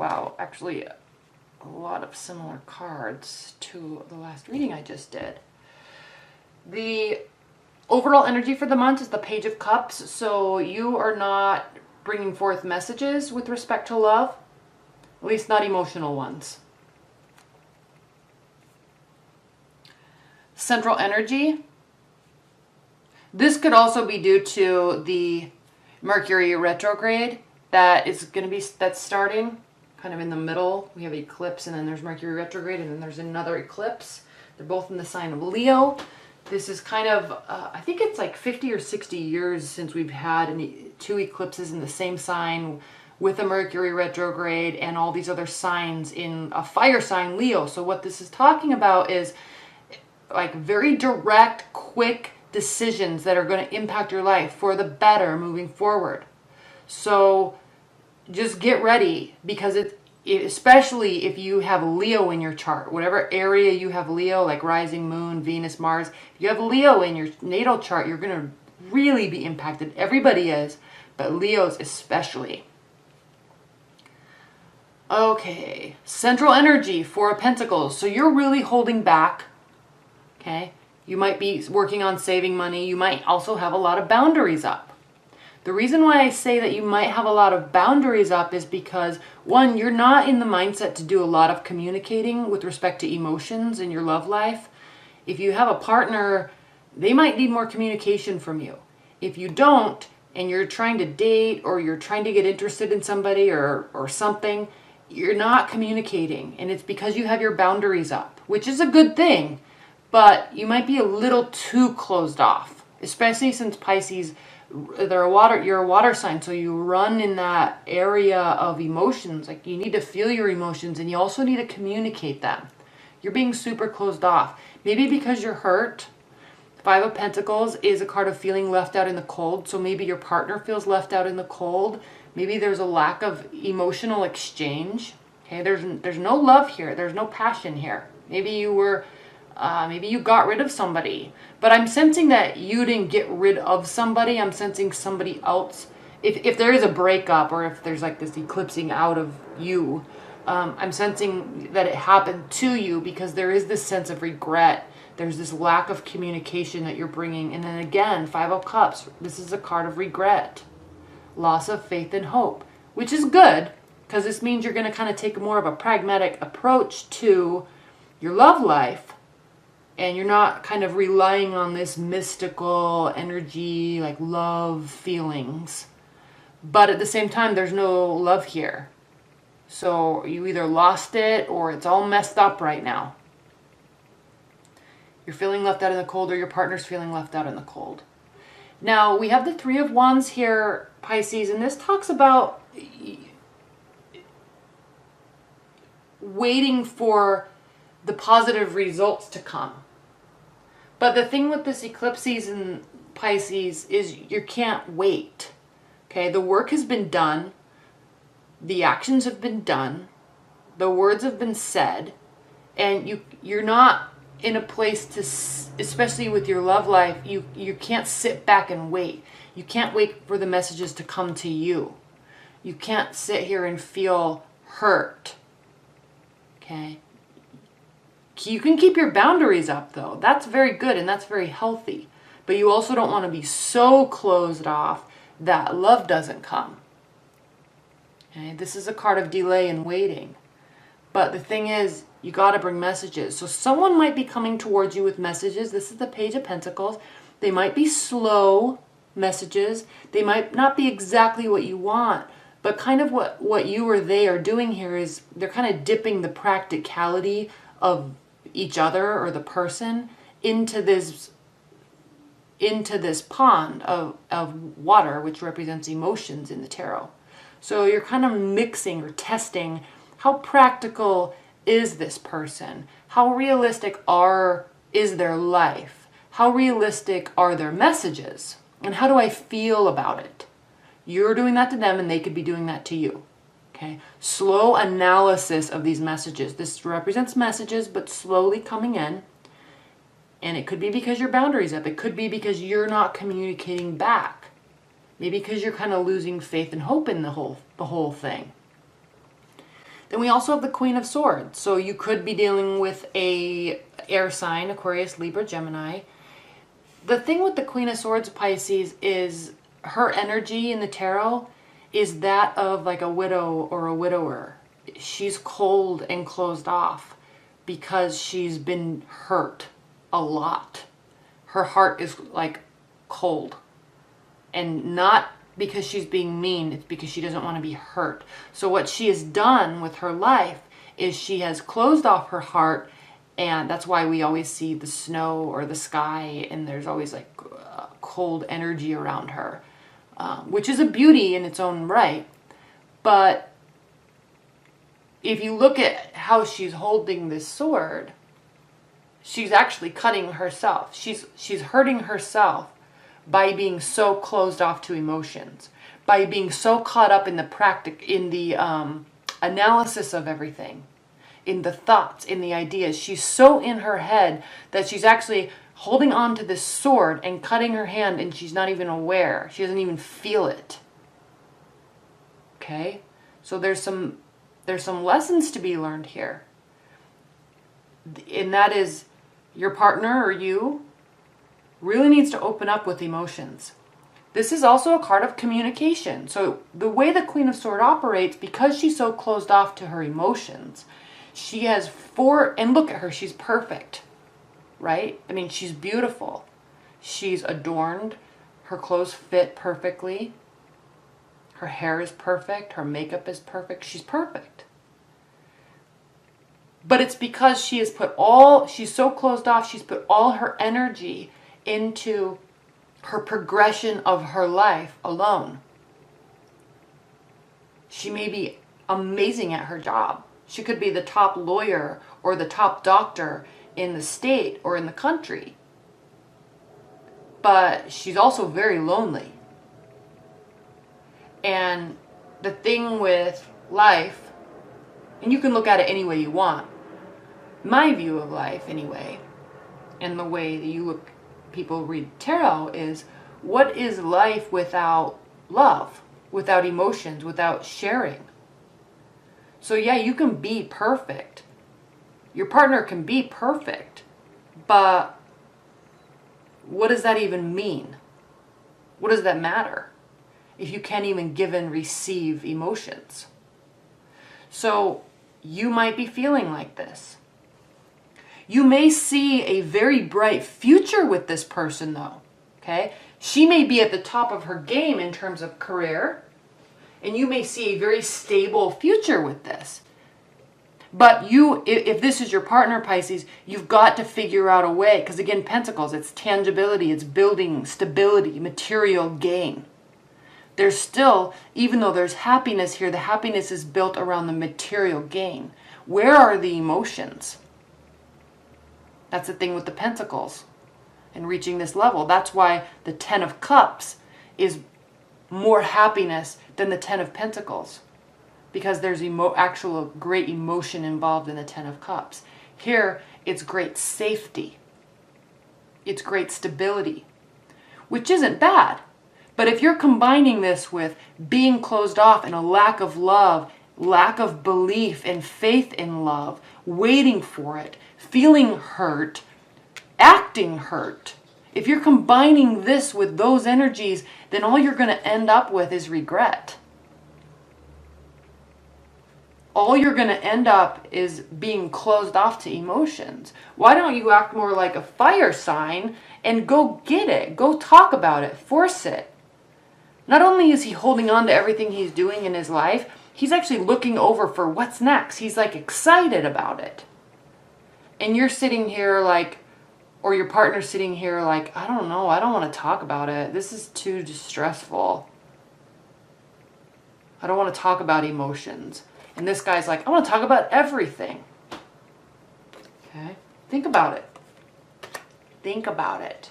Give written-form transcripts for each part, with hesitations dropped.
wow, actually a lot of similar cards to the last reading I just did. The overall energy for the month is the Page of Cups, so you are not bringing forth messages with respect to love, at least not emotional ones. Central energy. This could also be due to the Mercury retrograde that's starting kind of in the middle. We have eclipse, and then there's Mercury retrograde, and then there's another eclipse. They're both in the sign of Leo. This is kind of, I think it's like 50 or 60 years since we've had two eclipses in the same sign with a Mercury retrograde and all these other signs in a fire sign, Leo. So what this is talking about is like very direct, quick decisions that are going to impact your life for the better moving forward. So just get ready, because especially if you have Leo in your chart, whatever area you have Leo, like rising, moon, Venus, Mars, if you have Leo in your natal chart, you're going to really be impacted. Everybody is, but Leos especially. Okay, central energy, Four of Pentacles. So you're really holding back. Okay, you might be working on saving money. You might also have a lot of boundaries up. The reason why I say that you might have a lot of boundaries up is because, one, you're not in the mindset to do a lot of communicating with respect to emotions in your love life. If you have a partner, they might need more communication from you. If you don't, and you're trying to date or you're trying to get interested in somebody or something, you're not communicating. And it's because you have your boundaries up, which is a good thing. But you might be a little too closed off, especially since Pisces, you're a water sign, so you run in that area of emotions. Like, you need to feel your emotions, and you also need to communicate them. You're being super closed off. Maybe because you're hurt. Five of Pentacles is a card of feeling left out in the cold, so maybe your partner feels left out in the cold. Maybe there's a lack of emotional exchange. Okay, there's no love here. There's no passion here. Maybe you got rid of somebody, but I'm sensing that you didn't get rid of somebody. I'm sensing somebody else. If there is a breakup, or if there's like this eclipsing out of you, I'm sensing that it happened to you because there is this sense of regret. There's this lack of communication that you're bringing. And then again, Five of Cups, this is a card of regret, loss of faith and hope, which is good because this means you're going to kind of take more of a pragmatic approach to your love life. And you're not kind of relying on this mystical energy, like love feelings. But at the same time, there's no love here. So you either lost it or it's all messed up right now. You're feeling left out in the cold, or your partner's feeling left out in the cold. Now, we have the Three of Wands here, Pisces, and this talks about waiting for the positive results to come. But the thing with this eclipse season, Pisces, is you can't wait. Okay, the work has been done. The actions have been done. The words have been said. And you're not in a place to, especially with your love life, you can't sit back and wait. You can't wait for the messages to come to you. You can't sit here and feel hurt. Okay? You can keep your boundaries up, though. That's very good and that's very healthy. But you also don't want to be so closed off that love doesn't come. Okay? This is a card of delay and waiting. But the thing is, you got to bring messages. So someone might be coming towards you with messages. This is the Page of Pentacles. They might be slow messages. They might not be exactly what you want. But kind of what you or they are doing here is they're kind of dipping the practicality of each other or the person into this pond of water, which represents emotions in the tarot. So you're kind of mixing or testing how practical is this person? How realistic is their life? How realistic are their messages? And how do I feel about it? You're doing that to them, and they could be doing that to you. Okay? Slow analysis of these messages. This represents messages, but slowly coming in. And it could be because your boundaries up. It could be because you're not communicating back. Maybe because you're kind of losing faith and hope in the whole thing. Then we also have the Queen of Swords. So you could be dealing with a air sign, Aquarius, Libra, Gemini. The thing with the Queen of Swords, Pisces, is her energy in the tarot is that of like a widow or a widower. She's cold and closed off because she's been hurt a lot. Her heart is like cold. And not because she's being mean, it's because she doesn't want to be hurt. So what she has done with her life is she has closed off her heart, and that's why we always see the snow or the sky, and there's always like cold energy around her, which is a beauty in its own right. But if you look at how she's holding this sword, she's actually cutting herself. She's hurting herself by being so closed off to emotions, by being so caught up in the analysis of everything, in the thoughts, in the ideas. She's so in her head that she's actually holding on to this sword and cutting her hand, and she's not even aware. She doesn't even feel it. Okay? So there's some lessons to be learned here. And that is, your partner or you really needs to open up with emotions. This is also a card of communication. So the way the Queen of Swords operates, because she's so closed off to her emotions, she has and look at her, she's perfect, right? I mean, she's beautiful. She's adorned. Her clothes fit perfectly. Her hair is perfect. Her makeup is perfect. She's perfect. But it's because she's so closed off, she's put all her energy into her progression of her life alone. She may be amazing at her job. She could be the top lawyer or the top doctor in the state or in the country. But she's also very lonely. And the thing with life, and you can look at it any way you want, my view of life anyway, and the way that people read tarot is, what is life without love, without emotions, without sharing? So yeah, you can be perfect. Your partner can be perfect. But what does that even mean? What does that matter if you can't even give and receive emotions? So you might be feeling like this. You may see a very bright future with this person though, okay? She may be at the top of her game in terms of career, and you may see a very stable future with this. But if this is your partner, Pisces, you've got to figure out a way, because again, Pentacles, it's tangibility, it's building stability, material gain. There's still, even though there's happiness here, the happiness is built around the material gain. Where are the emotions? That's the thing with the Pentacles and reaching this level. That's why the Ten of Cups is more happiness than the Ten of Pentacles, because there's actual great emotion involved in the Ten of Cups. Here, it's great safety. It's great stability, which isn't bad. But if you're combining this with being closed off and a lack of love, lack of belief and faith in love, waiting for it, feeling hurt, acting hurt, if you're combining this with those energies, then all you're going to end up with is regret. All you're going to end up is being closed off to emotions. Why don't you act more like a fire sign and go get it, go talk about it, force it? Not only is he holding on to everything he's doing in his life, he's actually looking over for what's next. He's like excited about it. And you're sitting here like, or your partner's sitting here like, I don't know, I don't want to talk about it. This is too stressful. I don't want to talk about emotions. And this guy's like, I want to talk about everything. Okay? Think about it. Think about it.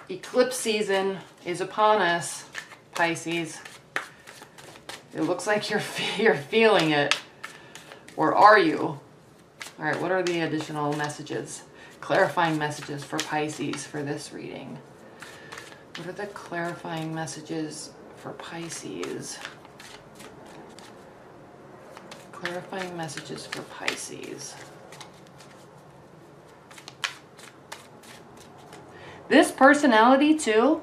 Eclipse season is upon us, Pisces. It looks like you're feeling it. Or are you? All right, what are the additional messages? Clarifying messages for Pisces for this reading. What are the clarifying messages for Pisces? Clarifying messages for Pisces. This personality too,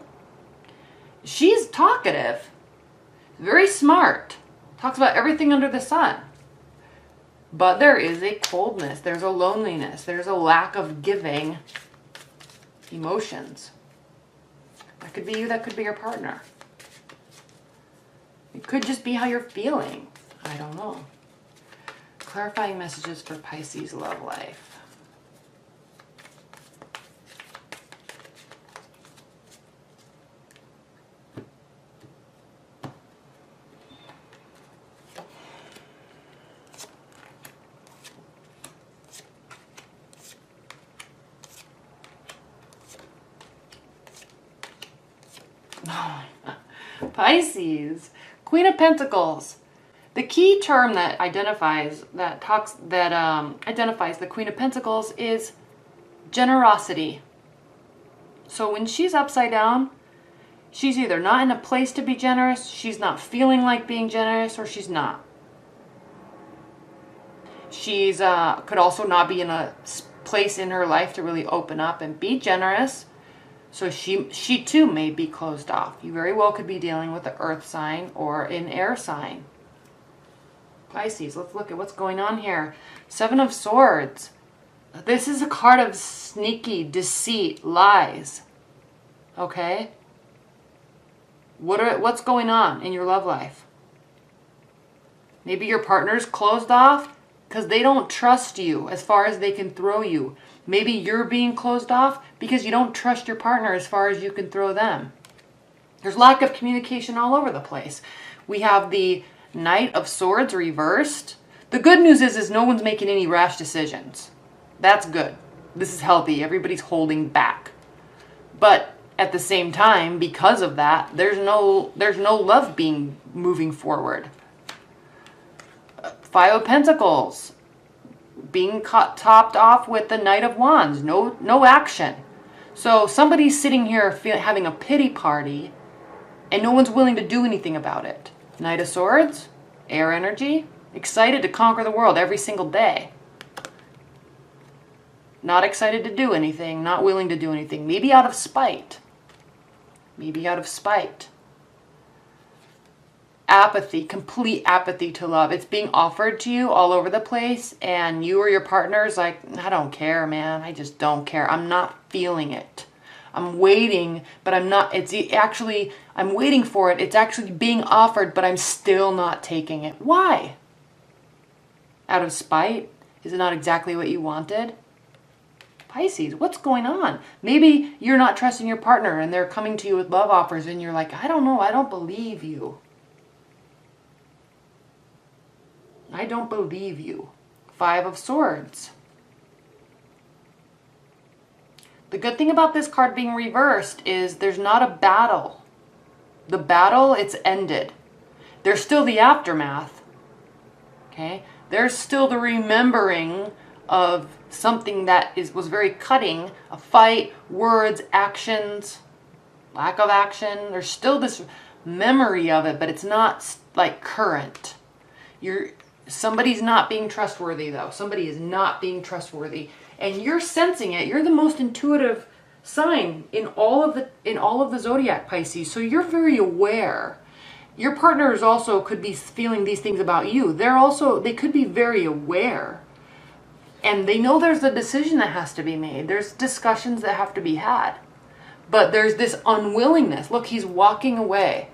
she's talkative, very smart, talks about everything under the sun. But there is a coldness, there's a loneliness, there's a lack of giving emotions. That could be you, that could be your partner. It could just be how you're feeling. I don't know. Clarifying messages for Pisces love life. Pisces, Queen of Pentacles. The key term that identifies the Queen of Pentacles is generosity. So when she's upside down, she's either not in a place to be generous, she's not feeling like being generous, or she's not. She's could also not be in a place in her life to really open up and be generous. So she too may be closed off. You very well could be dealing with an earth sign or an air sign. Pisces, let's look at what's going on here. Seven of Swords. This is a card of sneaky deceit, lies. Okay? What's going on in your love life? Maybe your partner's closed off because they don't trust you as far as they can throw you. Maybe you're being closed off because you don't trust your partner as far as you can throw them. There's lack of communication all over the place. We have the Knight of Swords reversed. The good news is no one's making any rash decisions. That's good. This is healthy. Everybody's holding back. But at the same time, because of that, there's no love being moving forward. Five of Pentacles. Being topped off with the Knight of Wands. No action. So somebody's sitting here having a pity party and no one's willing to do anything about it. Knight of Swords, air energy, excited to conquer the world every single day. Not excited to do anything, not willing to do anything. Maybe out of spite. Maybe out of spite. Apathy, complete apathy to love. It's being offered to you all over the place and you or your partner's like, I don't care, man. I just don't care. I'm not feeling it. I'm waiting, but I'm not, I'm waiting for it. It's actually being offered, but I'm still not taking it. Why? Out of spite? Is it not exactly what you wanted? Pisces, what's going on? Maybe you're not trusting your partner and they're coming to you with love offers and you're like, I don't know, I don't believe you. I don't believe you. Five of Swords. The good thing about this card being reversed is there's not a battle. The battle, it's ended. There's still the aftermath. Okay? There's still the remembering of something that was very cutting. A fight, words, actions, lack of action. There's still this memory of it, but it's not like current. Somebody's not being trustworthy though. Somebody is not being trustworthy. And you're sensing it. You're the most intuitive sign in all of the zodiac, Pisces. So you're very aware. Your partners also could be feeling these things about you. They could be very aware. And they know there's a decision that has to be made. There's discussions that have to be had. But there's this unwillingness. Look, he's walking away.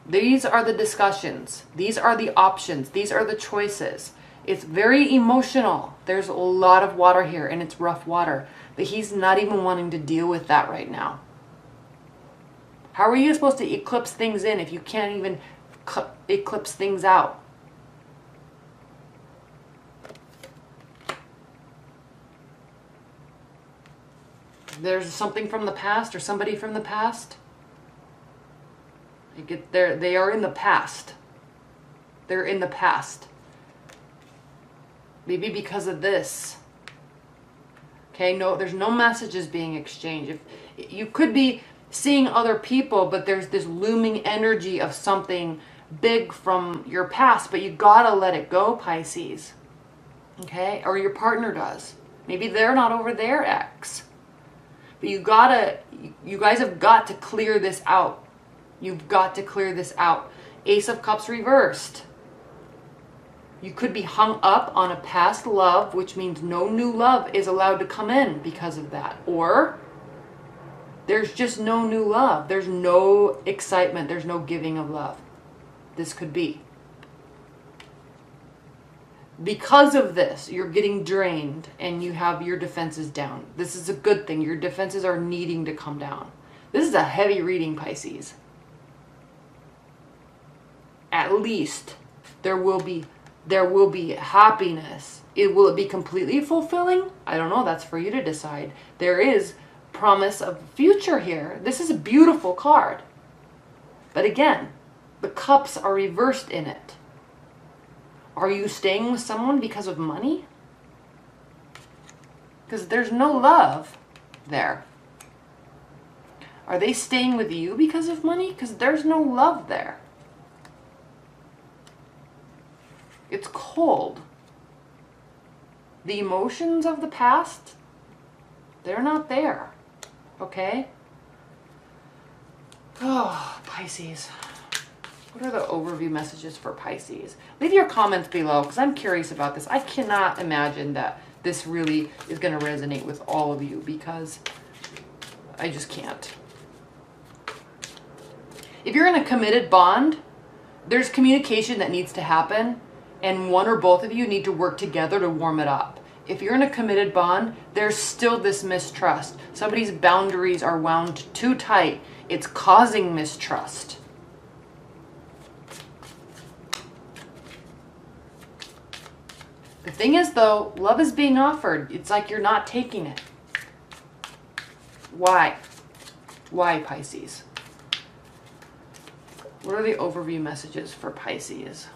These are the discussions. These are the options. These are the choices. It's very emotional. There's a lot of water here and it's rough water. But he's not even wanting to deal with that right now. How are you supposed to eclipse things in if you can't even eclipse things out? There's something from the past or somebody from the past. They are in the past. They're in the past. Maybe because of this. Okay, no, there's no messages being exchanged. You could be seeing other people, but there's this looming energy of something big from your past, but you gotta let it go, Pisces. Okay? Or your partner does. Maybe they're not over their ex. But you guys have got to clear this out. You've got to clear this out. Ace of Cups reversed. You could be hung up on a past love, which means no new love is allowed to come in because of that. Or there's just no new love. There's no excitement. There's no giving of love. This could be. Because of this, you're getting drained and you have your defenses down. This is a good thing. Your defenses are needing to come down. This is a heavy reading, Pisces. At least there will be happiness. Will it be completely fulfilling? I don't know. That's for you to decide. There is promise of future here. This is a beautiful card. But again, the cups are reversed in it. Are you staying with someone because of money? Because there's no love there. Are they staying with you because of money? Because there's no love there. It's cold. The emotions of the past, they're not there. Okay? Oh, Pisces. What are the overview messages for Pisces? Leave your comments below because I'm curious about this. I cannot imagine that this really is going to resonate with all of you because I just can't. If you're in a committed bond, there's communication that needs to happen and one or both of you need to work together to warm it up. If you're in a committed bond, there's still this mistrust. Somebody's boundaries are wound too tight. It's causing mistrust. The thing is, though, love is being offered. It's like you're not taking it. Why? Why, Pisces? What are the overview messages for Pisces?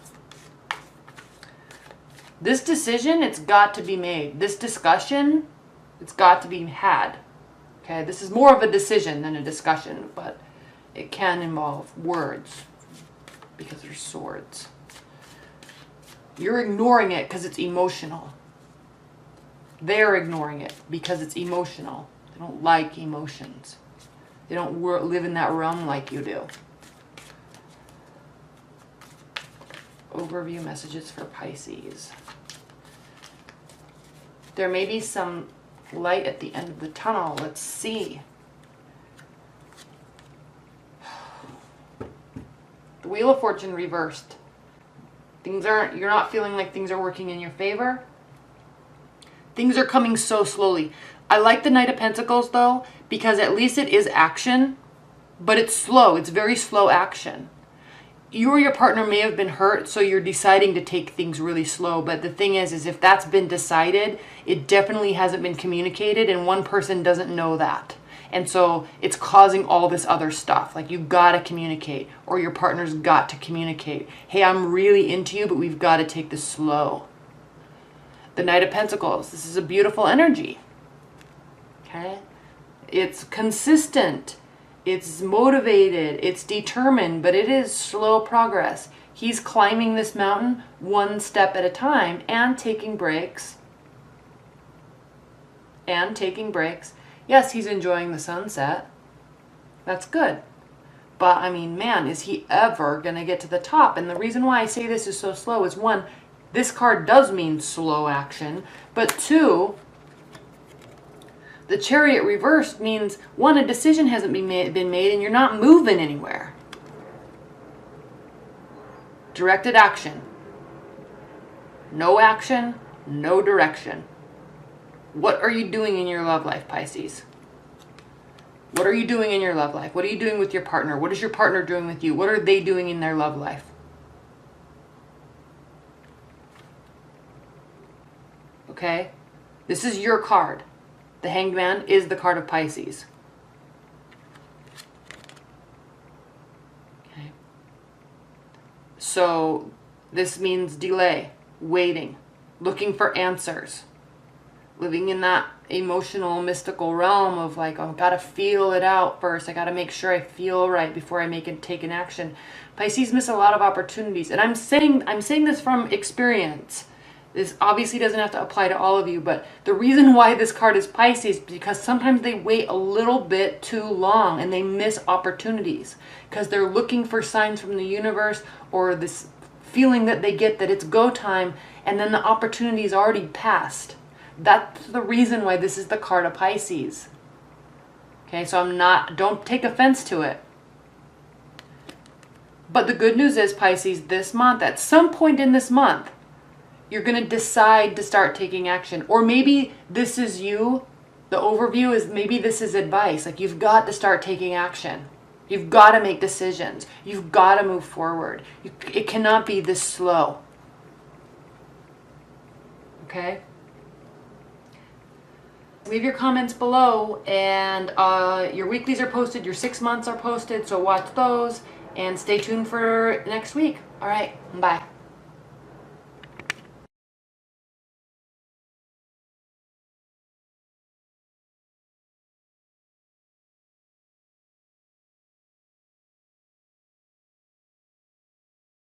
This decision, it's got to be made. This discussion, it's got to be had. Okay, this is more of a decision than a discussion, but it can involve words because there's swords. You're ignoring it because it's emotional. They're ignoring it because it's emotional. They don't like emotions. They don't live in that realm like you do. Overview messages for Pisces. There may be some light at the end of the tunnel. Let's see. The Wheel of Fortune reversed. You're not feeling like things are working in your favor. Things are coming so slowly. I like the Knight of Pentacles though, because at least it is action, but it's slow. It's very slow action. You or your partner may have been hurt, so you're deciding to take things really slow. But the thing is if that's been decided, it definitely hasn't been communicated, and one person doesn't know that. And so it's causing all this other stuff. Like you gotta communicate, or your partner's got to communicate. Hey, I'm really into you, but we've got to take this slow. The Knight of Pentacles. This is a beautiful energy. Okay? It's consistent. It's motivated. It's determined, but it is slow progress. He's climbing this mountain one step at a time and taking breaks. Yes, he's enjoying the sunset. That's good. But, I mean, man, is he ever going to get to the top? And the reason why I say this is so slow is, one, this card does mean slow action. But two, the Chariot reversed means, one, a decision hasn't been made and you're not moving anywhere. Directed action. No action, no direction. What are you doing in your love life, Pisces? What are you doing in your love life? What are you doing with your partner? What is your partner doing with you? What are they doing in their love life? Okay? This is your card. The Hanged Man is the card of Pisces. Okay. So this means delay, waiting, looking for answers. living in that emotional, mystical realm of like, I've got to feel it out first. I got to make sure I feel right before I take an action. Pisces miss a lot of opportunities. And I'm saying this from experience. This obviously doesn't have to apply to all of you, but the reason why this card is Pisces is because sometimes they wait a little bit too long and they miss opportunities because they're looking for signs from the universe or this feeling that they get that it's go time, and then the opportunity is already passed. That's the reason why this is the card of Pisces. Okay, so don't take offense to it. But the good news is, Pisces, this month, at some point in this month, you're going to decide to start taking action. Or maybe this is you. The overview is maybe this is advice. Like, you've got to start taking action. You've got to make decisions. You've got to move forward. It cannot be this slow. Okay? Leave your comments below, and your weeklies are posted, your 6 months are posted, so watch those, and stay tuned for next week. All right, bye.